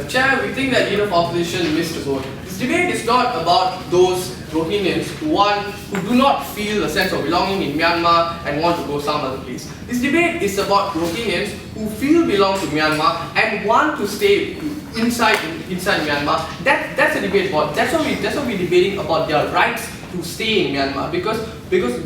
Chair, we think that leader of opposition missed a boat. This debate is not about those Rohingyans who do not feel a sense of belonging in Myanmar and want to go some other place. This debate is about Rohingyans who feel belong to Myanmar and want to stay inside Myanmar. That's a debate about. That's what we're debating about their rights to stay in Myanmar, because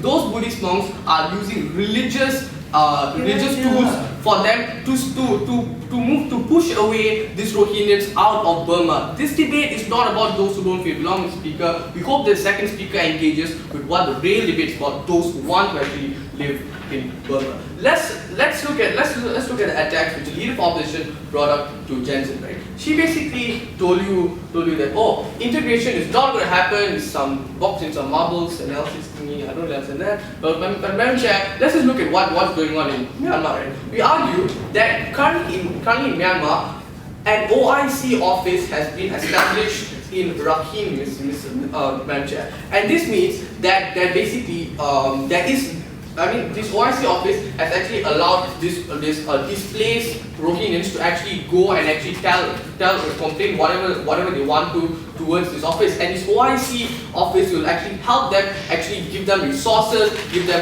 those Buddhist monks are using religious tools for them to push away these Rohingyans out of Burma. This debate is not about those who don't feel belonging, speaker. We hope the second speaker engages with what the real debate is about, those who want to actually live in Burma. Let's look at the attacks which the leader of opposition brought up to Jensen, right? She basically told you that integration is not going to happen. It's some box in some marbles and else is thingy. I don't understand that. But Madam Chair, let's just look at what's going on in Myanmar. Right? We argue that currently in Myanmar, an OIC office has been established in Rakhine, Madam Chair, and this means that basically this OIC office has actually allowed this displaced Rohingyans to actually go and actually complain whatever they want to towards this office, and this OIC office will actually help them, actually give them resources,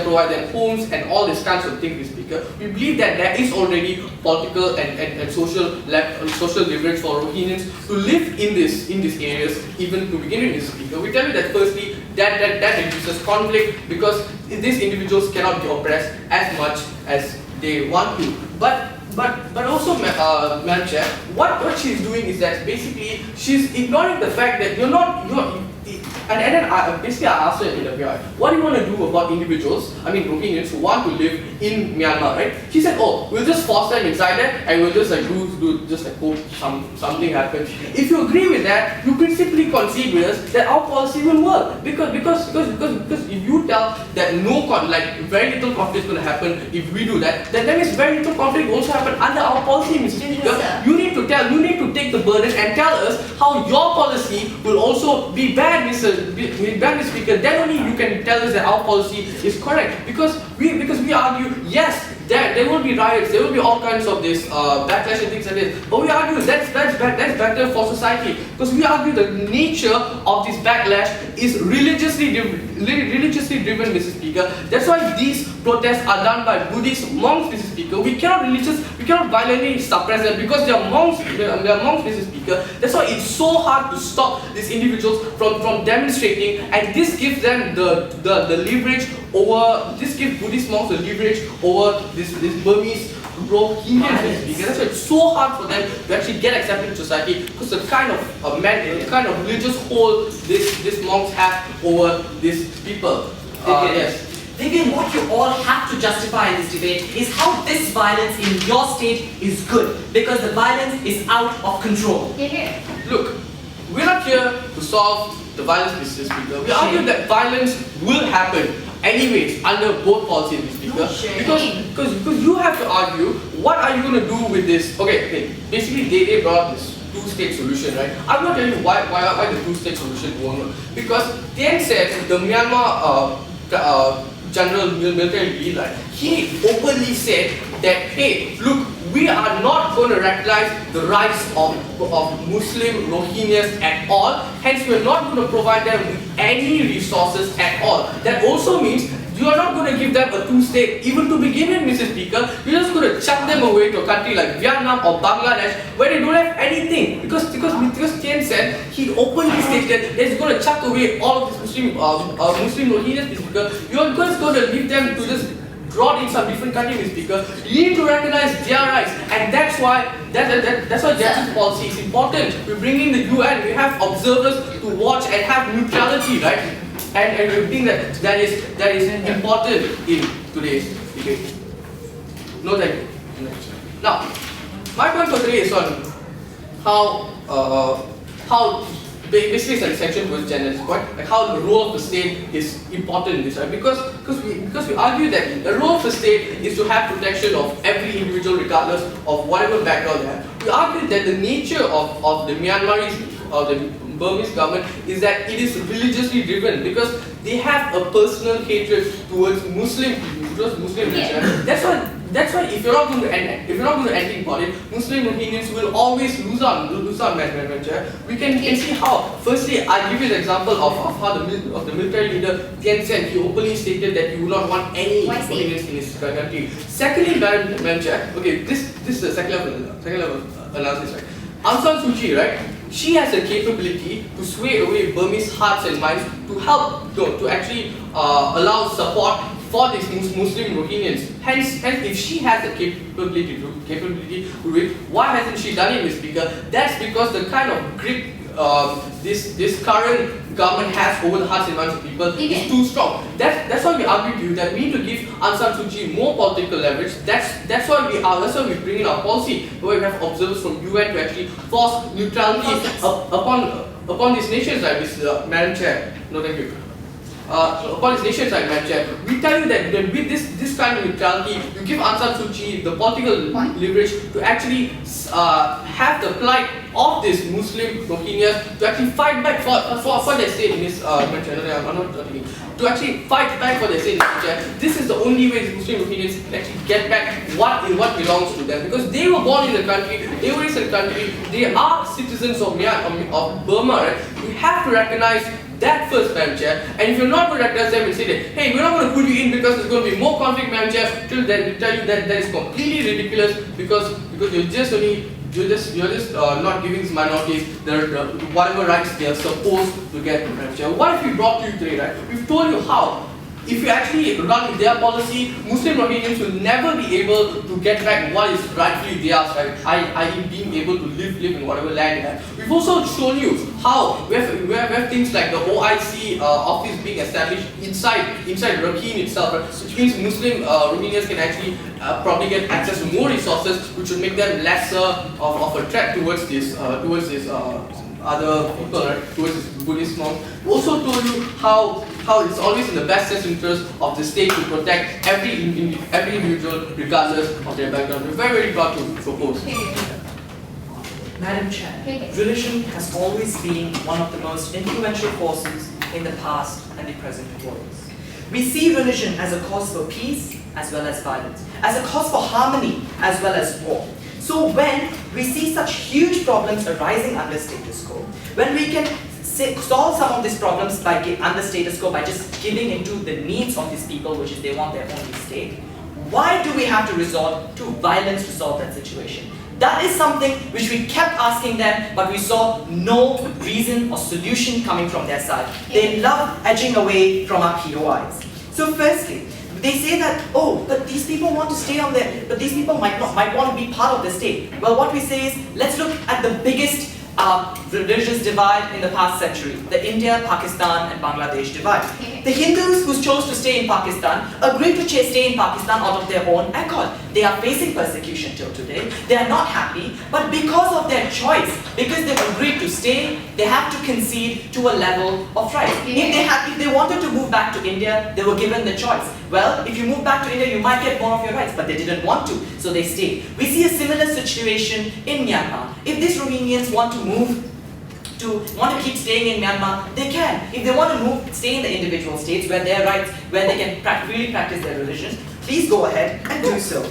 provide them homes and all these kinds of things. Speaker, we believe that there is already political and social leverage for Rohingyans to live in these areas even to begin with. Speaker, we tell you that firstly that reduces conflict because these individuals cannot be oppressed as much as they want to. But also, Madam Chair, what she's doing is that basically she's ignoring the fact that and then I asked her in the interview, what do you want to do about individuals, Rohingyans who want to live in Myanmar, right? She said, we'll just force them inside there and we'll just hope something happens. If you agree with that, you principally concede with us that our policy will work because if you tell that very little conflict is going to happen if we do that, then means very little conflict will also happen under our policy, Mr. Speaker. You need to take the burden and tell us how your policy will also be bad, Mr. Speaker. Then only you can tell us that our policy is correct. Because we argue, yes, there will be riots, there will be all kinds of this backlash and things like this. But we argue that's better for society. Because we argue the nature of this backlash is religiously driven, Mr. Speaker. That's why these protests are done by Buddhist monks, Mr. Speaker. We cannot violently suppress them because they are monks, Mr. Speaker. That's why it's so hard to stop these individuals from demonstrating, and this gives them the leverage over. This gives Buddhist monks the leverage over this Burmese Rohingyans, Mr. Speaker. That's why it's so hard for them to actually get accepted in society because the kind of religious hold these monks have over these people. Yes. Vivian, what you all have to justify in this debate is how this violence in your state is good, because the violence is out of control. Look, we're not here to solve the violence, Mr. Speaker. We argue that violence will happen anyways under both policies, Mr. Speaker. Because you have to argue, what are you going to do with this? Okay. Basically, they brought this two-state solution, right? I'm not telling you why the two-state solution won't work. Because Tien said the Myanmar General military leader, he openly said that, hey, look, we are not going to recognize the rights of Muslim Rohingyas at all. Hence, we are not going to provide them with any resources at all. That also means you are not going to give them a two-state even to begin with, Mr. Speaker. You're just going to chuck them away to a country like Vietnam or Bangladesh where they don't have anything. Because Tien said, he openly stated that he's going to chuck away all of these Muslim Rohingyas, Mr. Speaker. You're just going to leave them to just brought in some different country, Mr. Speaker. You need to recognize their rights, and that's why Jensen's policy is important. We bring in the UN, we have observers to watch and have neutrality, right? And we think that is important in today's debate. No, thank you. Now, my point for today is on how basically it's a section towards gender, like how the role of the state is important in this, right? Because we argue that the role of the state is to have protection of every individual regardless of whatever background they have. We argue that the nature of the Myanmarese or the Burmese government is that it is religiously driven because they have a personal hatred towards Muslim people, towards Muslim religion. that's why if you're not going to enter politics, Muslim Rohingyans will always lose on Mancha. We can see how. Firstly, I'll give you the example of how the military leader Thein Sein, he openly stated that he would not want any Rohingyans in his country. Secondly, Mancha, okay, this is the second level analysis, right? Aung San Suu Kyi, right? She has the capability to sway away Burmese hearts and minds to help, to actually allow support for these Muslim Rohingyans. Hence, if she has the capability to do it, why hasn't she done it, Mr. Speaker? That's because the kind of grip this current government has over the hearts and minds of people is too strong. That's why we argue to you that we need to give Aung San Suu Kyi more political leverage. That's why we bring in our policy where we have observers from UN to actually force neutrality upon these nations, like this Madam Chair. No, thank you. Upon these nations like Manchester, we tell you that with this kind of neutrality, you give Aung San Suu Kyi the political leverage to actually have the plight of these Muslim Rohingyas to actually fight back for their state in this to actually fight back for their state in Manchester. This is the only way the Muslim Rohingyans can actually get back what belongs to them, because they were born in the country, they were raised in the country, they are citizens of Burma, right? We have to recognize that first, Madam Chair. And if you're not going to recognize them and say that, hey, we're not going to put you in because there's going to be more conflict, Madam Chair, till then we tell you that that is completely ridiculous, because you're just not giving these minorities their whatever rights they are supposed to get, Madam Chair. What if we brought to you today, right? We've told you how. If you actually run with their policy, Muslim Rohingyans will never be able to get back what is rightfully theirs, right? I.e. being able to live in whatever land they have. We've also shown you how we have things like the OIC office being established inside Rakhine itself, right? Which means Muslim Rohingyans can actually probably get access to more resources, which would make them lesser of a threat towards this other people, right, towards this Buddhist monk. We also told you how it's always in the best interest of the state to protect every individual regardless of their background. We're very proud to propose. Madam Chair, religion has always been one of the most influential forces in the past and the present worlds. We see religion as a cause for peace as well as violence, as a cause for harmony as well as war. So when we see such huge problems arising under status quo, when we can solve some of these problems under status quo by just giving into the needs of these people, which is they want their own state, why do we have to resort to violence to solve that situation? That is something which we kept asking them, but we saw no reason or solution coming from their side. They love edging away from our POIs. So firstly, they say that, oh, but these people want to stay on there, but these people might want to be part of the state. Well, what we say is, let's look at the biggest religious divide in the past century, the India, Pakistan and Bangladesh divide. The Hindus who chose to stay in Pakistan agreed to stay in Pakistan out of their own accord. They are facing persecution till today. They are not happy, but because of their choice, because they've agreed to stay, they have to concede to a level of right. If they wanted to move back to India, they were given the choice. Well, if you move back to India, you might get more of your rights, but they didn't want to, so they stayed. We see a similar situation in Myanmar. If these Rohingyans want to keep staying in Myanmar, they can. If they want to stay in the individual states where their rights, where they can really practice their religions, please go ahead and do so.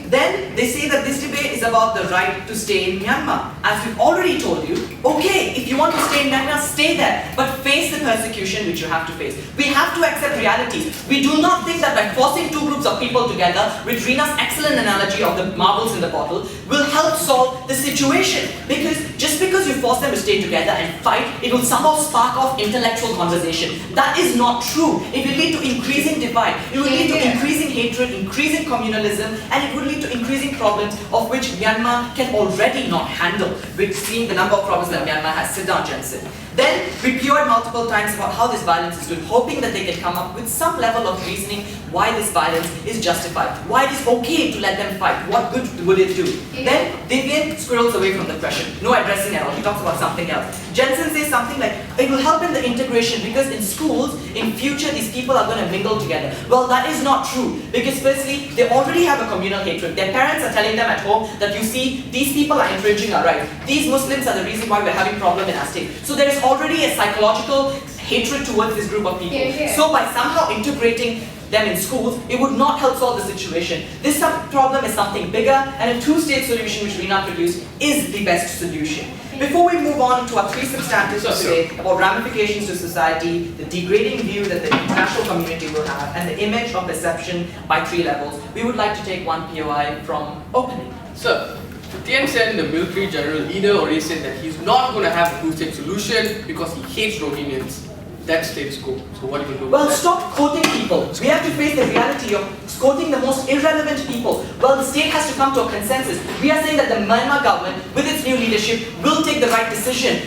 Then they say that this debate is about the right to stay in Myanmar. As we've already told you, okay, if you want to stay in Myanmar, stay there, but face the persecution which you have to face. We have to accept realities. We do not think that by forcing two groups of people together, with Rina's excellent analogy of the marbles in the bottle, will help solve the situation. Because just because you force them to stay together and fight, it will somehow spark off intellectual conversation. That is not true. It will lead to increasing divide. It will lead to increasing hatred, increasing communalism, and it would lead to increasing problems of which Myanmar can already not handle. We've seen the number of problems that Myanmar has. Sit down, Jensen. Then we peered multiple times about how this violence is good, hoping that they can come up with some level of reasoning why this violence is justified, why it is okay to let them fight, what good would it do. Then Vivian squirrels away from the question, no addressing at all, he talks about something else. Jensen says something like, it will help in the integration because in schools, in future, these people are going to mingle together. Well, that is not true, because firstly, they already have a communal hatred. Their parents are telling them at home that, you see, these people are infringing our rights. These Muslims are the reason why we're having problem in our state. So there is already a psychological hatred towards this group of people. So by somehow integrating them in schools, it would not help solve the situation. This problem is something bigger, and a two-state solution which Reena produced is the best solution. Before we move on to our three substantives for today about ramifications to society, the degrading view that the international community will have, and the image of perception by three levels, we would like to take one POI from opening. Sir, Tien Sen, the military general leader, already said that he's not going to have a two-state solution because he hates Rohingyans. That's status quo. So what do you do? Well, stop quoting people. We have to face the reality of quoting the most irrelevant people. Well, the state has to come to a consensus. We are saying that the Myanmar government, with its new leadership, will take the right decision.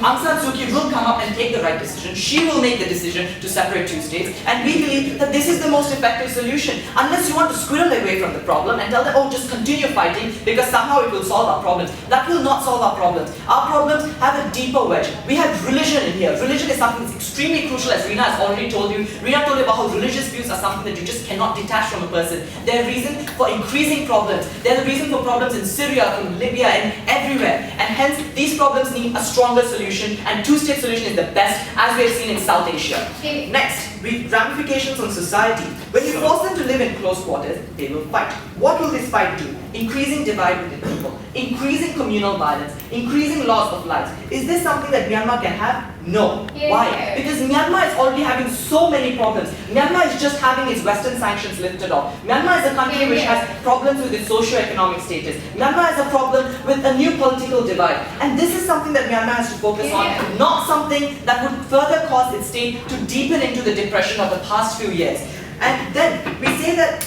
Aung San Suu Kyi will come up and take the right decision. She will make the decision to separate two states. And we believe that this is the most effective solution. Unless you want to squirrel away from the problem and tell them, oh, just continue fighting because somehow it will solve our problems. That will not solve our problems. Our problems have a deeper wedge. We have religion in here. Religion is something that's extremely crucial, as Reena has already told you. Reena told you about how religious views are something that you just cannot detach from a person. They're a reason for increasing problems. They're the reason for problems in Syria, from Libya, and everywhere. And hence, these problems need a stronger solution, and two-state solution is the best, as we have seen in South Asia. Next, ramifications on society. When you force them to live in close quarters, they will fight. What will this fight do? Increasing divide within people, increasing communal violence, increasing loss of lives. Is this something that Myanmar can have? No. Why? Because Myanmar is already having so many problems. Myanmar is just having its Western sanctions lifted off. Myanmar is a country which has problems with its socio-economic status. Myanmar has a problem with a new political divide. And this is something that Myanmar has to focus on, not something that would further cause its state to deepen into the depression of the past few years. And then we say that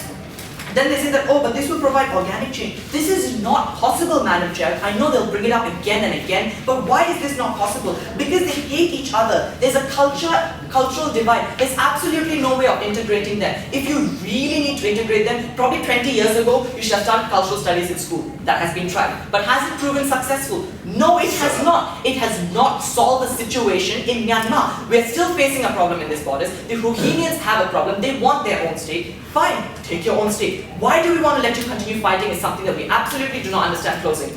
Then they say that, oh, but this will provide organic change. This is not possible, Madam Chair. I know they'll bring it up again and again, but why is this not possible? Because they hate each other. There's a cultural divide. There's absolutely no way of integrating them. If you really need to integrate them, probably 20 years ago, you should have started cultural studies in school. That has been tried. But has it proven successful? No, it has not. It has not solved the situation in Myanmar. We're still facing a problem in these borders. The Rohingyans have a problem. They want their own state. Fine, take your own state. Why do we want to let you continue fighting is something that we absolutely do not understand closing.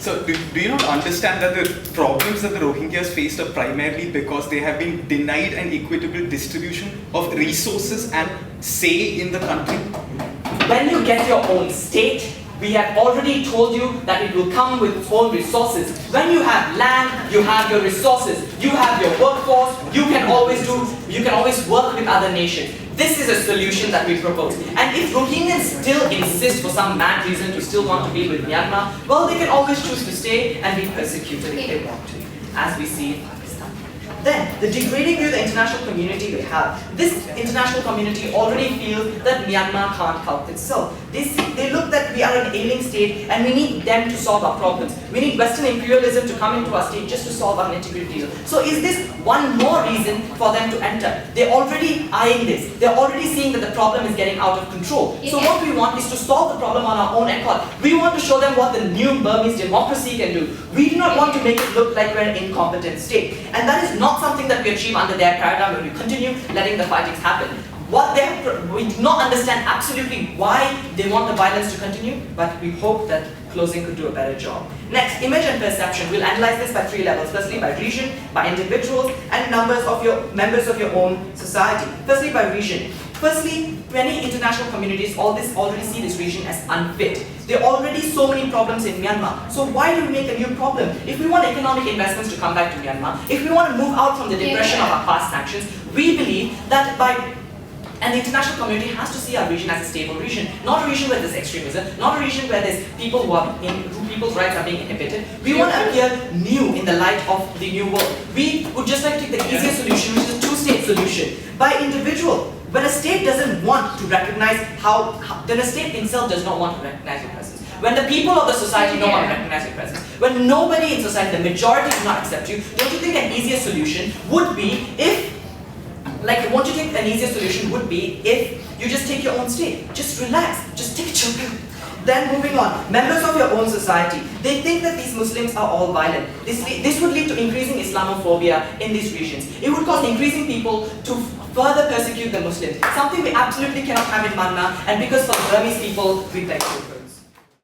So, do you not understand that the problems that the Rohingyas faced are primarily because they have been denied an equitable distribution of resources and say in the country? When you get your own state, we have already told you that it will come with its own resources. When you have land, you have your resources. You have your workforce. You can always work with other nations. This is a solution that we propose. And if Rohingyans still insist for some mad reason to still want to be with Myanmar, well, they can always choose to stay and be persecuted if they want to, as we see in Pakistan. Then, the degrading view the international community will have. This international community already feels that Myanmar can't help itself. They look that we are an ailing state and we need them to solve our problems. We need Western imperialism to come into our state just to solve our nitty-gritty deal. So is this one more reason for them to enter? They're already eyeing this. They're already seeing that the problem is getting out of control. So what we want is to solve the problem on our own accord. We want to show them what the new Burmese democracy can do. We do not want to make it look like we're an incompetent state. And that is not something that we achieve under their paradigm when we continue letting the fightings happen. We do not understand absolutely why they want the violence to continue, but we hope that closing could do a better job. Next, image and perception. We'll analyze this by three levels. Firstly, by region, by individuals, and members of your own society. Firstly, by region. Firstly, many international communities already see this region as unfit. There are already so many problems in Myanmar. So why do we make a new problem? If we want economic investments to come back to Myanmar, if we want to move out from the depression of our past sanctions, we believe that and the international community has to see our region as a stable region, not a region where there's extremism, not a region where there's people people's rights are being inhibited. We want to appear new in the light of the new world. We would just like to take the easier solution, which is a two-state solution. By individual, when a state doesn't want to recognize then a state itself does not want to recognize your presence. When the people of the society don't want to recognize your presence, when nobody in society, the majority do not accept you, don't you think an easier solution would be if won't you think an easier solution would be if you just take your own state? Just relax, just take a chill pill. Then moving on, members of your own society, they think that these Muslims are all violent. This would lead to increasing Islamophobia in these regions. It would cause increasing people to further persecute the Muslims, something we absolutely cannot have in Myanmar, and because for the Burmese people, we beg to.